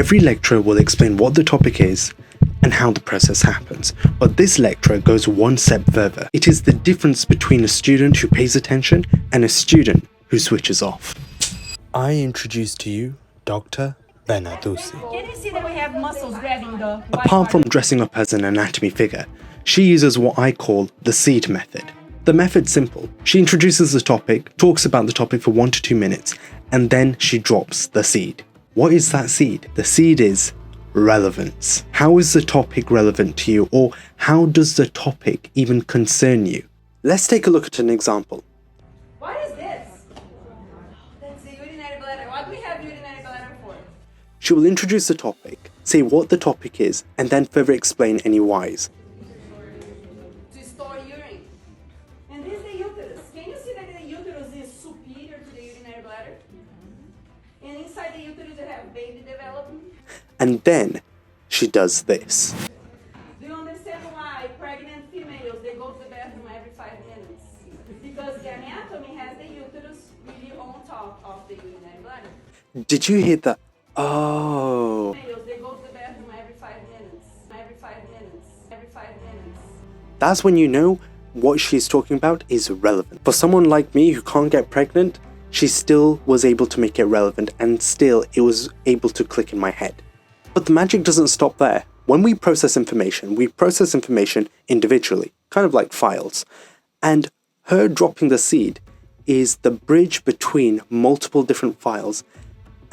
Every lecturer will explain what the topic is and how the process happens, but this lecturer goes one step further. It is the difference between a student who pays attention and a student who switches off. I introduce to you Dr. Benadusi. Can you see that we have muscles grabbing the Apart from dressing up as an anatomy figure, she uses what I call the seed method. The method's simple. She introduces the topic, talks about the topic for 1 to 2 minutes, and then she drops the seed. What is that seed? The seed is relevance. How is the topic relevant to you, or how does the topic even concern you? Let's take a look at an example. What is this? That's the urinary bladder. What do we have urinary bladder for? She will introduce the topic, say what the topic is, and then further explain any whys. To store urine. And this is the uterus. Can you see that the uterus is superior to the urinary bladder? And inside the uterus you have baby development. And then she does this. Do you understand why pregnant females, they go to the bathroom every 5 minutes? Because the anatomy has the uterus really on top of the urinary bladder. Did you hear that? Oh. Females, they go to the bathroom every 5 minutes. Every 5 minutes. Every 5 minutes. That's when you know what she's talking about is relevant. For someone like me who can't get pregnant, she still was able to make it relevant, and still it was able to click in my head. But the magic doesn't stop there. When we process information individually, kind of like files. And her dropping the seed is the bridge between multiple different files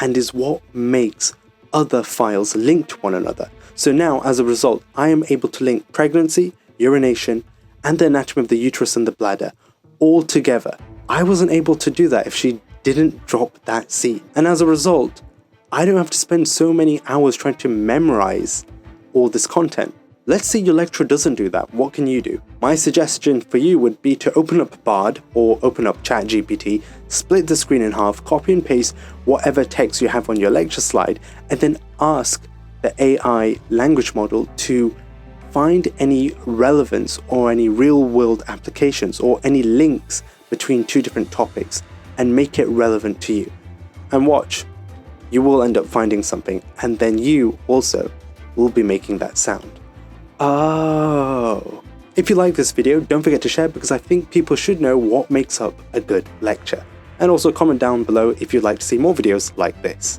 and is what makes other files link to one another. So now, as a result, I am able to link pregnancy, urination, and the anatomy of the uterus and the bladder all together. I wasn't able to do that if she didn't drop that seed. And as a result, I don't have to spend so many hours trying to memorize all this content. Let's say your lecturer doesn't do that. What can you do? My suggestion for you would be to open up Bard or open up ChatGPT, split the screen in half, copy and paste whatever text you have on your lecture slide, and then ask the AI language model to find any relevance or any real-world applications or any links between 2 different topics and make it relevant to you. And watch. You will end up finding something, and then you also will be making that sound. Oh. If you like this video, don't forget to share, because I think people should know what makes up a good lecture. And also comment down below if you'd like to see more videos like this.